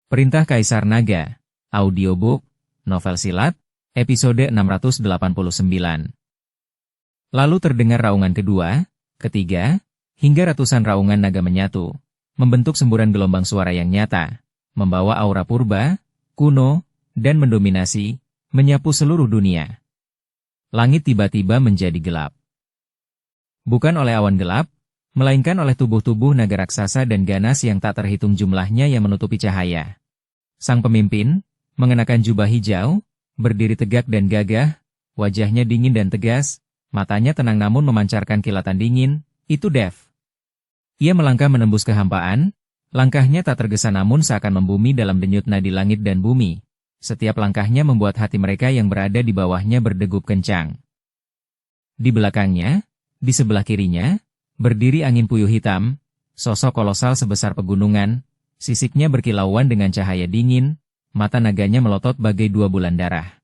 Perintah Kaisar Naga, audiobook, novel silat, episode 689. Lalu terdengar raungan kedua, ketiga, hingga ratusan raungan naga menyatu, membentuk semburan gelombang suara yang nyata, membawa aura purba, kuno, dan mendominasi, menyapu seluruh dunia. Langit tiba-tiba menjadi gelap. Bukan oleh awan gelap, melainkan oleh tubuh-tubuh naga raksasa dan ganas yang tak terhitung jumlahnya yang menutupi cahaya. Sang pemimpin, mengenakan jubah hijau, berdiri tegak dan gagah, wajahnya dingin dan tegas, matanya tenang namun memancarkan kilatan dingin, itu Dev. Ia melangkah menembus kehampaan, langkahnya tak tergesa namun seakan membumi dalam denyut nadi langit dan bumi. Setiap langkahnya membuat hati mereka yang berada di bawahnya berdegup kencang. Di belakangnya, di sebelah kirinya, berdiri angin puyuh hitam, sosok kolosal sebesar pegunungan, sisiknya berkilauan dengan cahaya dingin, mata naganya melotot bagai dua bulan darah.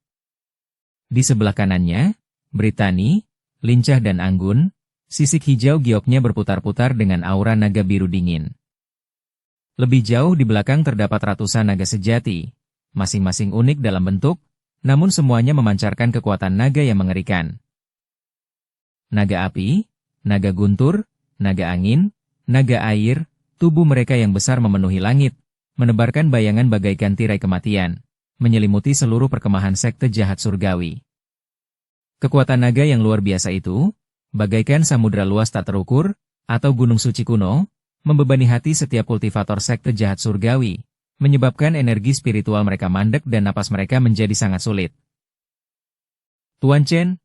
Di sebelah kanannya, Brittany, lincah dan anggun, sisik hijau gioknya berputar-putar dengan aura naga biru dingin. Lebih jauh di belakang terdapat ratusan naga sejati, masing-masing unik dalam bentuk, namun semuanya memancarkan kekuatan naga yang mengerikan. Naga api, naga guntur, naga angin, naga air, tubuh mereka yang besar memenuhi langit, menebarkan bayangan bagaikan tirai kematian, menyelimuti seluruh perkemahan sekte jahat surgawi. Kekuatan naga yang luar biasa itu, bagaikan samudra luas tak terukur, atau gunung suci kuno, membebani hati setiap kultivator sekte jahat surgawi, menyebabkan energi spiritual mereka mandek dan napas mereka menjadi sangat sulit. Tuan Chen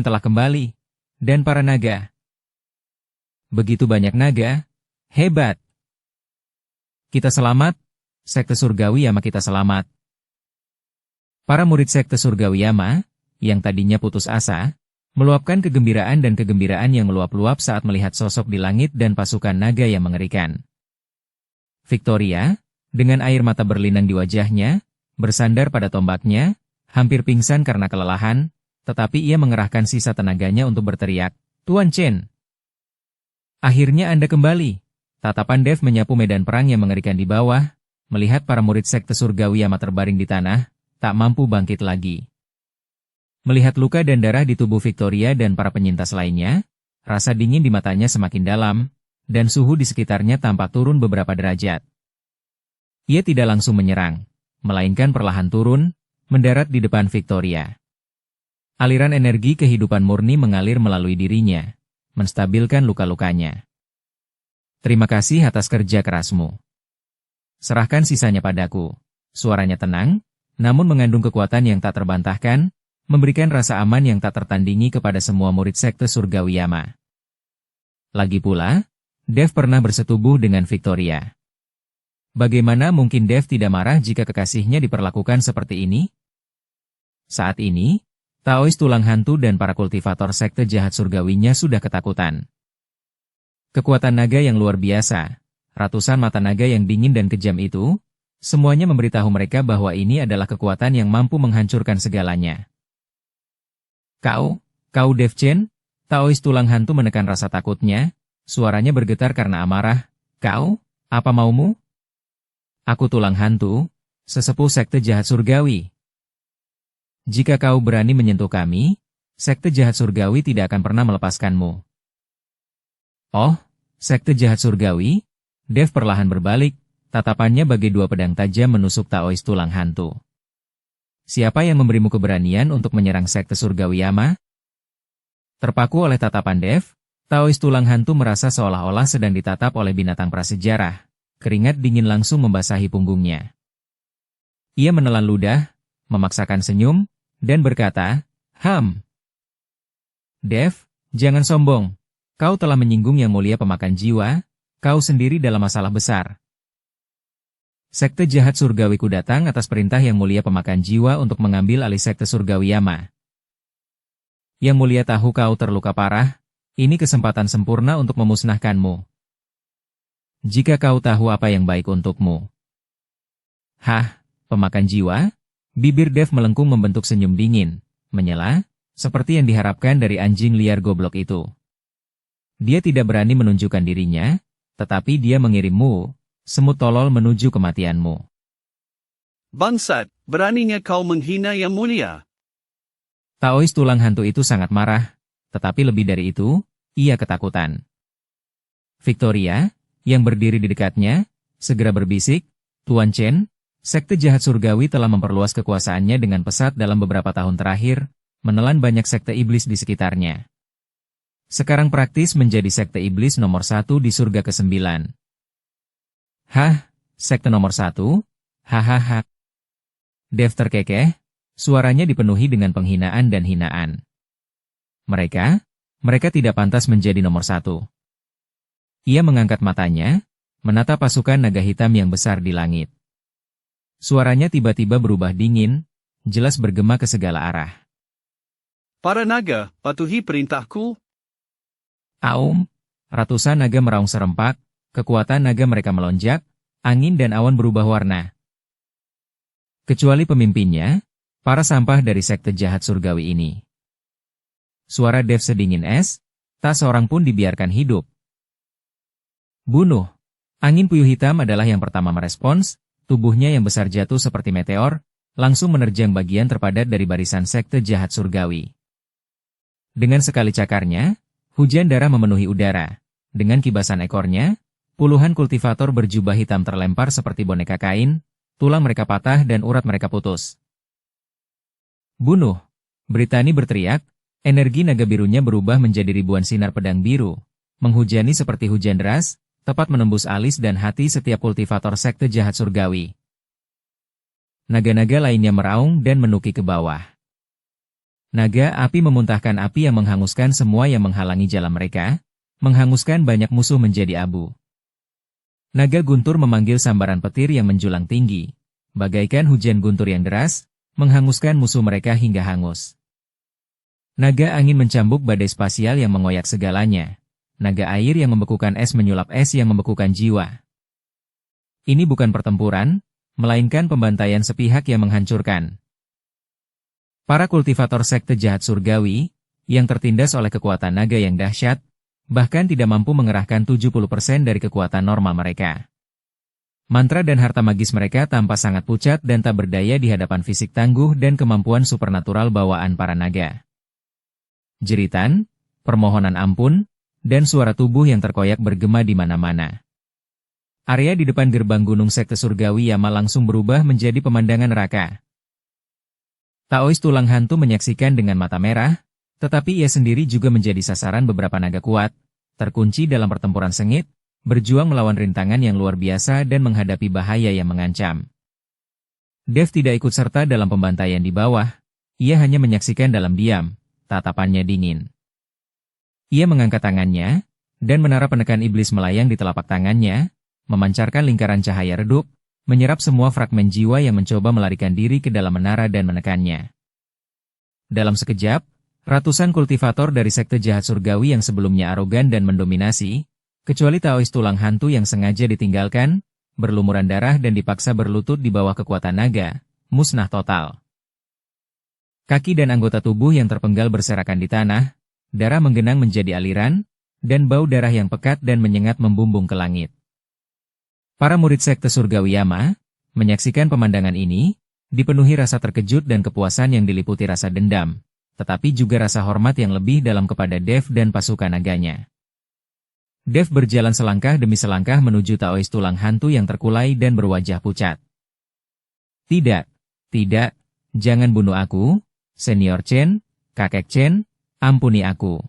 telah kembali, dan para naga. Begitu banyak naga, hebat. Kita selamat, sekte surgawi Yama kita selamat. Para murid sekte surgawi Yama, yang tadinya putus asa, meluapkan kegembiraan dan kegembiraan yang meluap-luap saat melihat sosok di langit dan pasukan naga yang mengerikan. Victoria, dengan air mata berlinang di wajahnya, bersandar pada tombaknya, hampir pingsan karena kelelahan, tetapi ia mengerahkan sisa tenaganya untuk berteriak, Tuan Chen. Akhirnya Anda kembali. Tatapan Dev menyapu medan perang yang mengerikan di bawah, melihat para murid sekte surgawi Yama terbaring di tanah, tak mampu bangkit lagi. Melihat luka dan darah di tubuh Victoria dan para penyintas lainnya, rasa dingin di matanya semakin dalam, dan suhu di sekitarnya tampak turun beberapa derajat. Ia tidak langsung menyerang, melainkan perlahan turun, mendarat di depan Victoria. Aliran energi kehidupan murni mengalir melalui dirinya, menstabilkan luka-lukanya. Terima kasih atas kerja kerasmu. Serahkan sisanya padaku. Suaranya tenang, namun mengandung kekuatan yang tak terbantahkan, memberikan rasa aman yang tak tertandingi kepada semua murid sekte surgawi Yama. Lagi pula, Dev pernah bersetubuh dengan Victoria. Bagaimana mungkin Dev tidak marah jika kekasihnya diperlakukan seperti ini? Saat ini, Taois tulang hantu dan para kultivator sekte jahat surgawinya sudah ketakutan. Kekuatan naga yang luar biasa, ratusan mata naga yang dingin dan kejam itu, semuanya memberitahu mereka bahwa ini adalah kekuatan yang mampu menghancurkan segalanya. Kau Dev Chen? Taois tulang hantu menekan rasa takutnya, suaranya bergetar karena amarah. Kau, apa maumu? Aku tulang hantu, sesepuh sekte jahat surgawi. Jika kau berani menyentuh kami, sekte jahat surgawi tidak akan pernah melepaskanmu. Oh, sekte jahat surgawi? Dev perlahan berbalik, tatapannya bagai dua pedang tajam menusuk Taois tulang hantu. Siapa yang memberimu keberanian untuk menyerang sekte surgawi Yama? Terpaku oleh tatapan Dev, Taois tulang hantu merasa seolah-olah sedang ditatap oleh binatang prasejarah. Keringat dingin langsung membasahi punggungnya. Ia menelan ludah, memaksakan senyum, dan berkata, Dev, jangan sombong. Kau telah menyinggung yang mulia pemakan jiwa, kau sendiri dalam masalah besar. Sekte jahat surgawiku datang atas perintah yang mulia pemakan jiwa untuk mengambil alih sekte surgawi Yama. Yang mulia tahu kau terluka parah, ini kesempatan sempurna untuk memusnahkanmu. Jika kau tahu apa yang baik untukmu. Hah, pemakan jiwa? Bibir Dev melengkung membentuk senyum dingin, menyela, seperti yang diharapkan dari anjing liar goblok itu. Dia tidak berani menunjukkan dirinya, tetapi dia mengirimmu, semut tolol menuju kematianmu. Bangsat, beraninya kau menghina yang mulia. Taois tulang hantu itu sangat marah, tetapi lebih dari itu, ia ketakutan. Victoria, yang berdiri di dekatnya, segera berbisik, Tuan Chen, sekte jahat surgawi telah memperluas kekuasaannya dengan pesat dalam beberapa tahun terakhir, menelan banyak sekte iblis di sekitarnya. Sekarang praktis menjadi sekte iblis nomor 1 di surga ke-9. Hah, sekte nomor 1? Hahaha. Dev terkekeh, suaranya dipenuhi dengan penghinaan dan hinaan. Mereka tidak pantas menjadi nomor 1. Ia mengangkat matanya, menatap pasukan naga hitam yang besar di langit. Suaranya tiba-tiba berubah dingin, jelas bergema ke segala arah. Para naga, patuhi perintahku. Aum, ratusan naga meraung serempak, kekuatan naga mereka melonjak, angin dan awan berubah warna. Kecuali pemimpinnya, para sampah dari sekte jahat surgawi ini. Suara Dev sedingin es, tak seorang pun dibiarkan hidup. Bunuh. Angin puyuh hitam adalah yang pertama merespons, tubuhnya yang besar jatuh seperti meteor, langsung menerjang bagian terpadat dari barisan sekte jahat surgawi. Dengan sekali cakarnya, hujan darah memenuhi udara. Dengan kibasan ekornya, puluhan kultivator berjubah hitam terlempar seperti boneka kain, tulang mereka patah dan urat mereka putus. Bunuh! Brittany berteriak, energi naga birunya berubah menjadi ribuan sinar pedang biru, menghujani seperti hujan deras, tepat menembus alis dan hati setiap kultivator sekte jahat surgawi. Naga-naga lainnya meraung dan menuki ke bawah. Naga api memuntahkan api yang menghanguskan semua yang menghalangi jalan mereka, menghanguskan banyak musuh menjadi abu. Naga guntur memanggil sambaran petir yang menjulang tinggi, bagaikan hujan guntur yang deras, menghanguskan musuh mereka hingga hangus. Naga angin mencambuk badai spasial yang mengoyak segalanya. Naga air yang membekukan es menyulap es yang membekukan jiwa. Ini bukan pertempuran, melainkan pembantaian sepihak yang menghancurkan. Para kultivator sekte jahat surgawi, yang tertindas oleh kekuatan naga yang dahsyat, bahkan tidak mampu mengerahkan 70% dari kekuatan normal mereka. Mantra dan harta magis mereka tampak sangat pucat dan tak berdaya di hadapan fisik tangguh dan kemampuan supernatural bawaan para naga. Jeritan, permohonan ampun, dan suara tubuh yang terkoyak bergema di mana-mana. Area di depan gerbang gunung sekte surgawi Yama langsung berubah menjadi pemandangan neraka. Taois tulang hantu menyaksikan dengan mata merah, tetapi ia sendiri juga menjadi sasaran beberapa naga kuat, terkunci dalam pertempuran sengit, berjuang melawan rintangan yang luar biasa dan menghadapi bahaya yang mengancam. Dev tidak ikut serta dalam pembantaian di bawah, ia hanya menyaksikan dalam diam, tatapannya dingin. Ia mengangkat tangannya, dan menara penekan iblis melayang di telapak tangannya, memancarkan lingkaran cahaya redup, menyerap semua fragmen jiwa yang mencoba melarikan diri ke dalam menara dan menekannya. Dalam sekejap, ratusan kultivator dari sekte jahat surgawi yang sebelumnya arogan dan mendominasi, kecuali Taois tulang hantu yang sengaja ditinggalkan, berlumuran darah dan dipaksa berlutut di bawah kekuatan naga, musnah total. Kaki dan anggota tubuh yang terpenggal berserakan di tanah, darah menggenang menjadi aliran, dan bau darah yang pekat dan menyengat membumbung ke langit. Para murid sekte surgawi Yama, menyaksikan pemandangan ini, dipenuhi rasa terkejut dan kepuasan yang diliputi rasa dendam, tetapi juga rasa hormat yang lebih dalam kepada Dev dan pasukan naganya. Dev berjalan selangkah demi selangkah menuju Taois tulang hantu yang terkulai dan berwajah pucat. Tidak, jangan bunuh aku, Senior Chen, Kakek Chen, ampuni aku.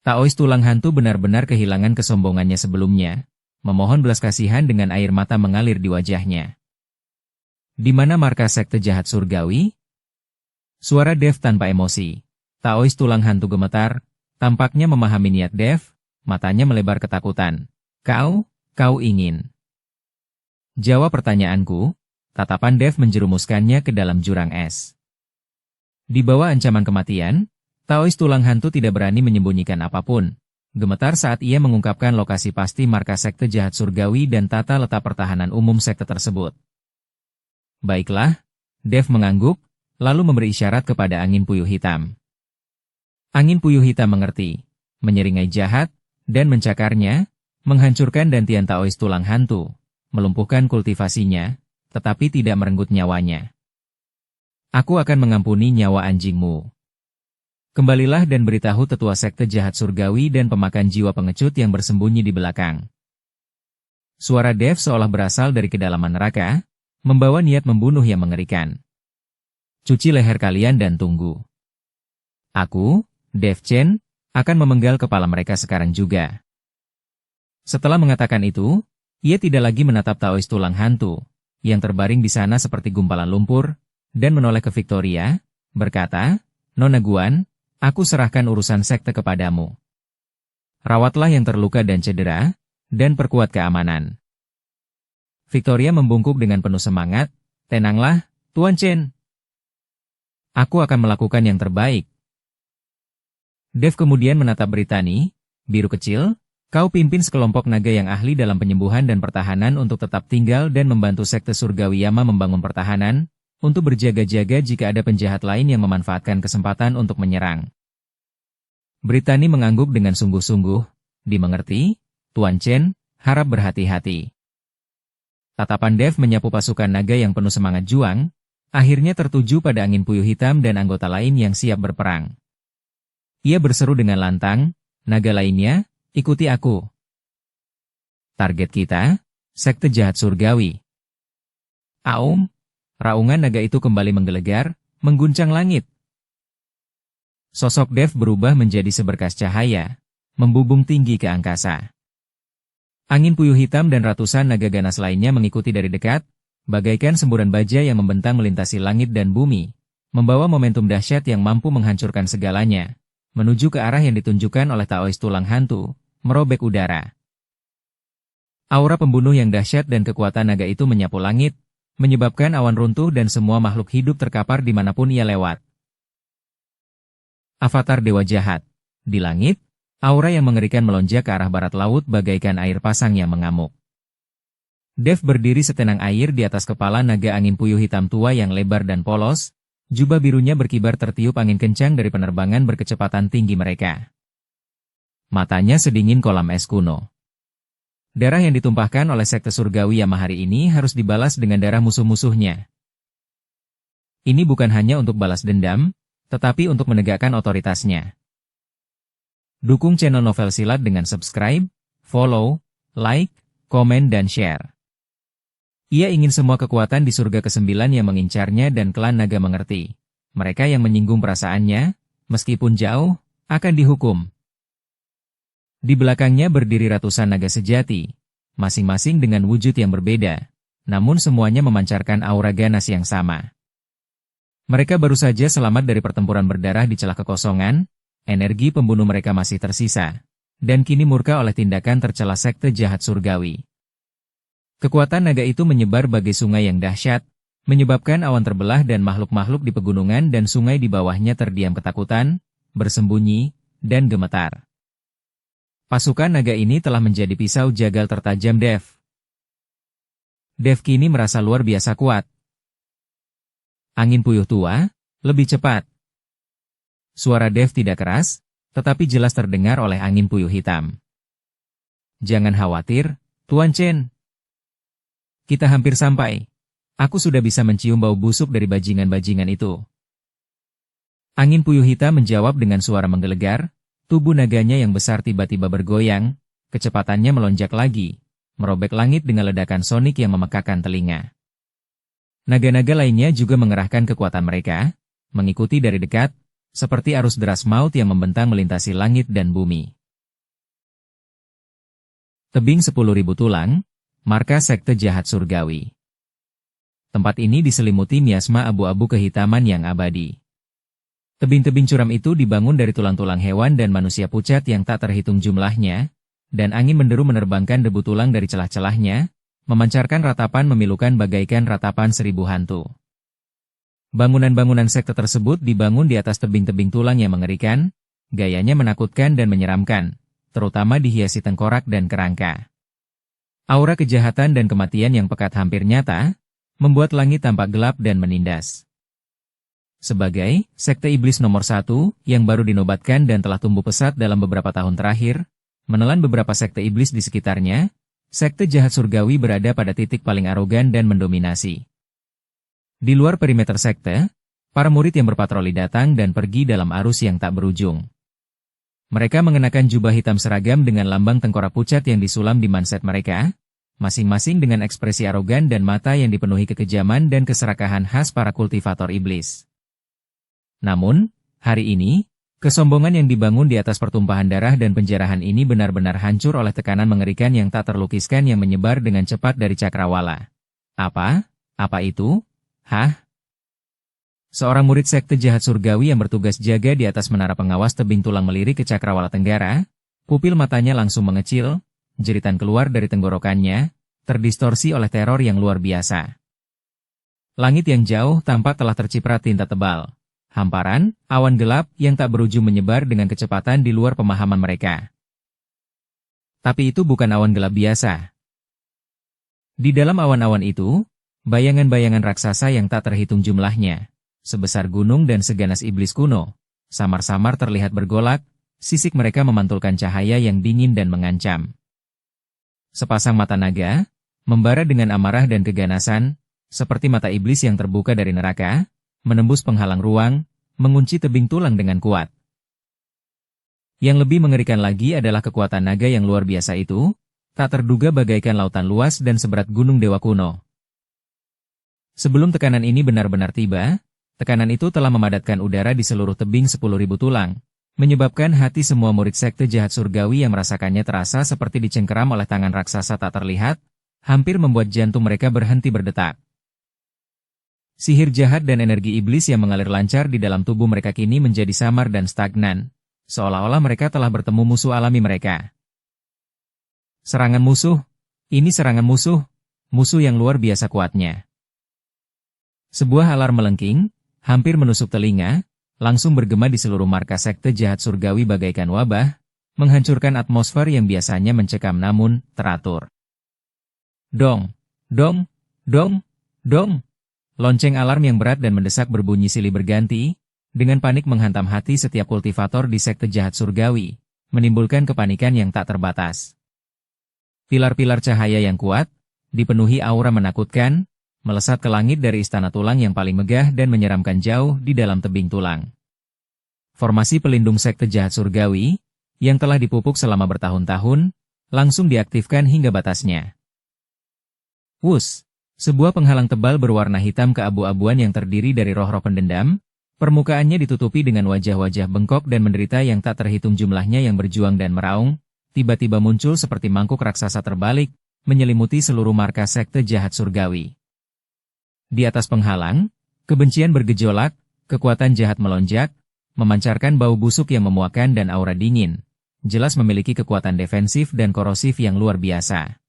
Taois tulang hantu benar-benar kehilangan kesombongannya sebelumnya, memohon belas kasihan dengan air mata mengalir di wajahnya. Di mana markas sekte jahat surgawi? Suara Dev tanpa emosi. Taois tulang hantu gemetar, tampaknya memahami niat Dev, matanya melebar ketakutan. Kau ingin. Jawab pertanyaanku, tatapan Dev menjerumuskannya ke dalam jurang es. Di bawah ancaman kematian, Taois tulang hantu tidak berani menyembunyikan apapun. Gemetar saat ia mengungkapkan lokasi pasti markas sekte jahat surgawi dan tata letak pertahanan umum sekte tersebut. Baiklah, Dev mengangguk, lalu memberi isyarat kepada angin puyuh hitam. Angin puyuh hitam mengerti, menyeringai jahat, dan mencakarnya, menghancurkan dantian Taois tulang hantu, melumpuhkan kultivasinya, tetapi tidak merenggut nyawanya. Aku akan mengampuni nyawa anjingmu. Kembalilah dan beritahu tetua sekte jahat surgawi dan pemakan jiwa pengecut yang bersembunyi di belakang. Suara Dev seolah berasal dari kedalaman neraka, membawa niat membunuh yang mengerikan. Cuci leher kalian dan tunggu. Aku, Dev Chen, akan memenggal kepala mereka sekarang juga. Setelah mengatakan itu, ia tidak lagi menatap Taois tulang hantu, yang terbaring di sana seperti gumpalan lumpur, dan menoleh ke Victoria, berkata, Nona Guan, aku serahkan urusan sekte kepadamu. Rawatlah yang terluka dan cedera, dan perkuat keamanan. Victoria membungkuk dengan penuh semangat, tenanglah, Tuan Chen. Aku akan melakukan yang terbaik. Dev kemudian menatap Brittany, biru kecil, kau pimpin sekelompok naga yang ahli dalam penyembuhan dan pertahanan untuk tetap tinggal dan membantu sekte surgawi Yama membangun pertahanan, untuk berjaga-jaga jika ada penjahat lain yang memanfaatkan kesempatan untuk menyerang. Brittany mengangguk dengan sungguh-sungguh, dimengerti, Tuan Chen, harap berhati-hati. Tatapan Dev menyapu pasukan naga yang penuh semangat juang, akhirnya tertuju pada angin puyuh hitam dan anggota lain yang siap berperang. Ia berseru dengan lantang, naga lainnya, ikuti aku. Target kita, sekte jahat surgawi. Aum, raungan naga itu kembali menggelegar, mengguncang langit. Sosok Dev berubah menjadi seberkas cahaya, membubung tinggi ke angkasa. Angin puyuh hitam dan ratusan naga ganas lainnya mengikuti dari dekat, bagaikan semburan baja yang membentang melintasi langit dan bumi, membawa momentum dahsyat yang mampu menghancurkan segalanya, menuju ke arah yang ditunjukkan oleh Taois tulang hantu, merobek udara. Aura pembunuh yang dahsyat dan kekuatan naga itu menyapu langit, menyebabkan awan runtuh dan semua makhluk hidup terkapar dimanapun ia lewat. Avatar Dewa Jahat. Di langit, aura yang mengerikan melonjak ke arah barat laut bagaikan air pasang yang mengamuk. Dev berdiri setenang air di atas kepala naga angin puyuh hitam tua yang lebar dan polos, jubah birunya berkibar tertiup angin kencang dari penerbangan berkecepatan tinggi mereka. Matanya sedingin kolam es kuno. Darah yang ditumpahkan oleh sekte surgawi Yama hari ini harus dibalas dengan darah musuh-musuhnya. Ini bukan hanya untuk balas dendam, tetapi untuk menegakkan otoritasnya. Dukung channel Novel Silat dengan subscribe, follow, like, komen dan share. Ia ingin semua kekuatan di surga ke-9 yang mengincarnya dan klan naga mengerti. Mereka yang menyinggung perasaannya, meskipun jauh, akan dihukum. Di belakangnya berdiri ratusan naga sejati, masing-masing dengan wujud yang berbeda, namun semuanya memancarkan aura ganas yang sama. Mereka baru saja selamat dari pertempuran berdarah di celah kekosongan, energi pembunuh mereka masih tersisa, dan kini murka oleh tindakan tercela sekte jahat surgawi. Kekuatan naga itu menyebar bagai sungai yang dahsyat, menyebabkan awan terbelah dan makhluk-makhluk di pegunungan dan sungai di bawahnya terdiam ketakutan, bersembunyi, dan gemetar. Pasukan naga ini telah menjadi pisau jagal tertajam Dev. Dev kini merasa luar biasa kuat. Angin puyuh tua, lebih cepat. Suara Dev tidak keras, tetapi jelas terdengar oleh angin puyuh hitam. Jangan khawatir, Tuan Chen. Kita hampir sampai. Aku sudah bisa mencium bau busuk dari bajingan-bajingan itu. Angin puyuh hitam menjawab dengan suara menggelegar, tubuh naganya yang besar tiba-tiba bergoyang, kecepatannya melonjak lagi, merobek langit dengan ledakan sonik yang memekakan telinga. Naga-naga lainnya juga mengerahkan kekuatan mereka, mengikuti dari dekat, seperti arus deras maut yang membentang melintasi langit dan bumi. Tebing 10.000 tulang, markas sekte jahat surgawi. Tempat ini diselimuti miasma abu-abu kehitaman yang abadi. Tebing-tebing curam itu dibangun dari tulang-tulang hewan dan manusia pucat yang tak terhitung jumlahnya, dan angin menderu menerbangkan debu tulang dari celah-celahnya, memancarkan ratapan memilukan bagaikan ratapan 1000 hantu. Bangunan-bangunan sekte tersebut dibangun di atas tebing-tebing tulang yang mengerikan, gayanya menakutkan dan menyeramkan, terutama dihiasi tengkorak dan kerangka. Aura kejahatan dan kematian yang pekat hampir nyata, membuat langit tampak gelap dan menindas. Sebagai sekte iblis nomor 1 yang baru dinobatkan dan telah tumbuh pesat dalam beberapa tahun terakhir, menelan beberapa sekte iblis di sekitarnya, sekte jahat surgawi berada pada titik paling arogan dan mendominasi. Di luar perimeter sekte, para murid yang berpatroli datang dan pergi dalam arus yang tak berujung. Mereka mengenakan jubah hitam seragam dengan lambang tengkorak pucat yang disulam di manset mereka, masing-masing dengan ekspresi arogan dan mata yang dipenuhi kekejaman dan keserakahan khas para kultivator iblis. Namun, hari ini, kesombongan yang dibangun di atas pertumpahan darah dan penjarahan ini benar-benar hancur oleh tekanan mengerikan yang tak terlukiskan yang menyebar dengan cepat dari cakrawala. Apa? Apa itu? Hah? Seorang murid sekte jahat surgawi yang bertugas jaga di atas menara pengawas tebing tulang melirik ke cakrawala tenggara, pupil matanya langsung mengecil, jeritan keluar dari tenggorokannya, terdistorsi oleh teror yang luar biasa. Langit yang jauh tampak telah terciprat tinta tebal. Hamparan, awan gelap yang tak berujung menyebar dengan kecepatan di luar pemahaman mereka. Tapi itu bukan awan gelap biasa. Di dalam awan-awan itu, bayangan-bayangan raksasa yang tak terhitung jumlahnya, sebesar gunung dan seganas iblis kuno, samar-samar terlihat bergolak, sisik mereka memantulkan cahaya yang dingin dan mengancam. Sepasang mata naga, membara dengan amarah dan keganasan, seperti mata iblis yang terbuka dari neraka, menembus penghalang ruang, mengunci tebing tulang dengan kuat. Yang lebih mengerikan lagi adalah kekuatan naga yang luar biasa itu, tak terduga bagaikan lautan luas dan seberat gunung dewa kuno. Sebelum tekanan ini benar-benar tiba, tekanan itu telah memadatkan udara di seluruh tebing 10.000 tulang, menyebabkan hati semua murid sekte jahat surgawi yang merasakannya terasa seperti dicengkeram oleh tangan raksasa tak terlihat, hampir membuat jantung mereka berhenti berdetak. Sihir jahat dan energi iblis yang mengalir lancar di dalam tubuh mereka kini menjadi samar dan stagnan, seolah-olah mereka telah bertemu musuh alami mereka. Serangan musuh, ini serangan musuh, musuh yang luar biasa kuatnya. Sebuah alarm melengking, hampir menusuk telinga, langsung bergema di seluruh markas sekte jahat surgawi bagaikan wabah, menghancurkan atmosfer yang biasanya mencekam namun teratur. Dong, dong, dong, dong. Lonceng alarm yang berat dan mendesak berbunyi silih berganti, dengan panik menghantam hati setiap kultivator di sekte jahat surgawi, menimbulkan kepanikan yang tak terbatas. Pilar-pilar cahaya yang kuat, dipenuhi aura menakutkan, melesat ke langit dari istana tulang yang paling megah dan menyeramkan jauh di dalam tebing tulang. Formasi pelindung sekte jahat surgawi, yang telah dipupuk selama bertahun-tahun, langsung diaktifkan hingga batasnya. Wus! Sebuah penghalang tebal berwarna hitam keabu-abuan yang terdiri dari roh-roh pendendam, permukaannya ditutupi dengan wajah-wajah bengkok dan menderita yang tak terhitung jumlahnya yang berjuang dan meraung, tiba-tiba muncul seperti mangkuk raksasa terbalik, menyelimuti seluruh markas sekte jahat surgawi. Di atas penghalang, kebencian bergejolak, kekuatan jahat melonjak, memancarkan bau busuk yang memuakan dan aura dingin, jelas memiliki kekuatan defensif dan korosif yang luar biasa.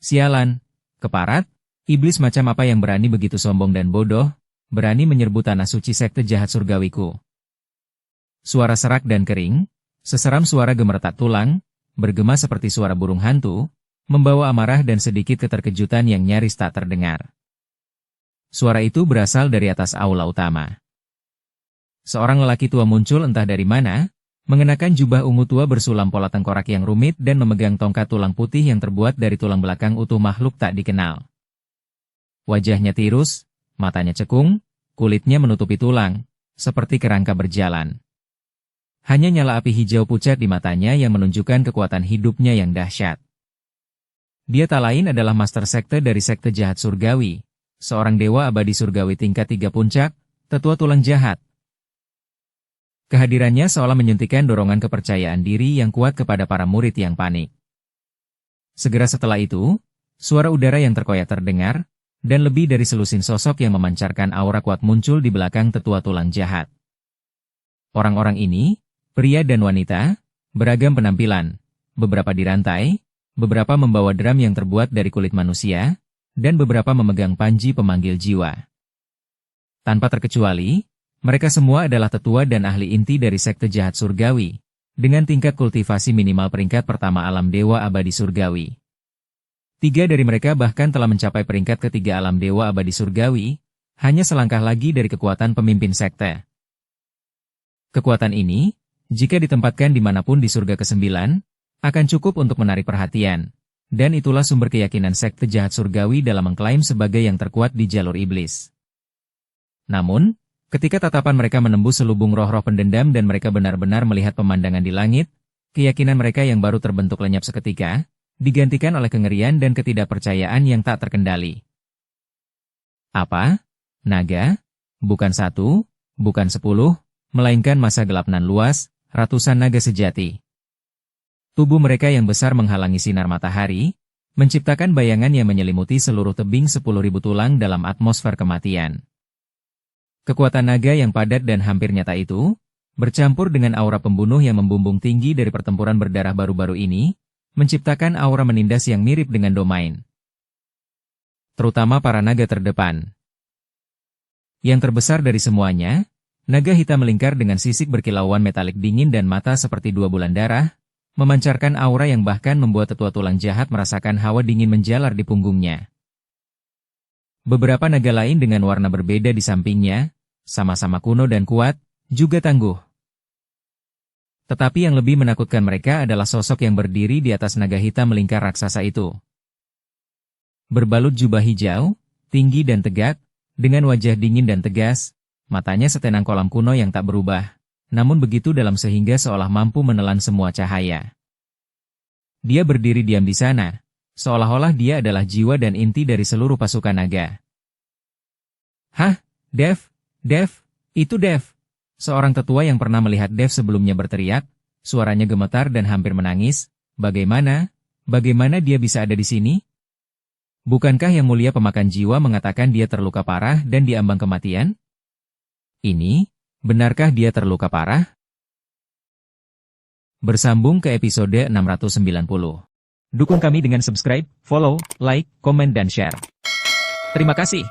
Sialan! Keparat, iblis macam apa yang berani begitu sombong dan bodoh, berani menyerbu tanah suci sekte jahat surgawiku. Suara serak dan kering, seseram suara gemeretak tulang, bergema seperti suara burung hantu, membawa amarah dan sedikit keterkejutan yang nyaris tak terdengar. Suara itu berasal dari atas aula utama. Seorang lelaki tua muncul entah dari mana, mengenakan jubah ungu tua bersulam pola tengkorak yang rumit dan memegang tongkat tulang putih yang terbuat dari tulang belakang utuh makhluk tak dikenal. Wajahnya tirus, matanya cekung, kulitnya menutupi tulang, seperti kerangka berjalan. Hanya nyala api hijau pucat di matanya yang menunjukkan kekuatan hidupnya yang dahsyat. Dia tak lain adalah master sekte dari sekte jahat surgawi, seorang dewa abadi surgawi tingkat 3 puncak, tetua tulang jahat. Kehadirannya seolah menyuntikkan dorongan kepercayaan diri yang kuat kepada para murid yang panik. Segera setelah itu, suara udara yang terkoyak terdengar, dan lebih dari selusin sosok yang memancarkan aura kuat muncul di belakang tetua tulang jahat. Orang-orang ini, pria dan wanita, beragam penampilan, beberapa dirantai, beberapa membawa drum yang terbuat dari kulit manusia, dan beberapa memegang panji pemanggil jiwa. Tanpa terkecuali, mereka semua adalah tetua dan ahli inti dari sekte jahat surgawi, dengan tingkat kultivasi minimal peringkat pertama alam dewa abadi surgawi. 3 dari mereka bahkan telah mencapai peringkat ketiga alam dewa abadi surgawi, hanya selangkah lagi dari kekuatan pemimpin sekte. Kekuatan ini, jika ditempatkan dimanapun di surga ke-9, akan cukup untuk menarik perhatian, dan itulah sumber keyakinan sekte jahat surgawi dalam mengklaim sebagai yang terkuat di jalur iblis. Namun, ketika tatapan mereka menembus selubung roh-roh pendendam dan mereka benar-benar melihat pemandangan di langit, keyakinan mereka yang baru terbentuk lenyap seketika, digantikan oleh kengerian dan ketidakpercayaan yang tak terkendali. Apa? Naga? Bukan 1, bukan 10, melainkan masa gelap nan luas, ratusan naga sejati. Tubuh mereka yang besar menghalangi sinar matahari, menciptakan bayangan yang menyelimuti seluruh tebing 10.000 tulang dalam atmosfer kematian. Kekuatan naga yang padat dan hampir nyata itu, bercampur dengan aura pembunuh yang membumbung tinggi dari pertempuran berdarah baru-baru ini, menciptakan aura menindas yang mirip dengan domain. Terutama para naga terdepan. Yang terbesar dari semuanya, naga hitam melingkar dengan sisik berkilauan metalik dingin dan mata seperti 2 bulan darah, memancarkan aura yang bahkan membuat tetua tulang jahat merasakan hawa dingin menjalar di punggungnya. Beberapa naga lain dengan warna berbeda di sampingnya, sama-sama kuno dan kuat, juga tangguh. Tetapi yang lebih menakutkan mereka adalah sosok yang berdiri di atas naga hitam melingkar raksasa itu. Berbalut jubah hijau, tinggi dan tegak, dengan wajah dingin dan tegas, matanya setenang kolam kuno yang tak berubah, namun begitu dalam sehingga seolah mampu menelan semua cahaya. Dia berdiri diam di sana, seolah-olah dia adalah jiwa dan inti dari seluruh pasukan naga. Hah? Dev? Itu Dev! Seorang tetua yang pernah melihat Dev sebelumnya berteriak, suaranya gemetar dan hampir menangis, bagaimana dia bisa ada di sini? Bukankah Yang Mulia Pemakan Jiwa mengatakan dia terluka parah dan diambang kematian? Ini, benarkah dia terluka parah? Bersambung ke episode 690. Dukung kami dengan subscribe, follow, like, komen dan share. Terima kasih.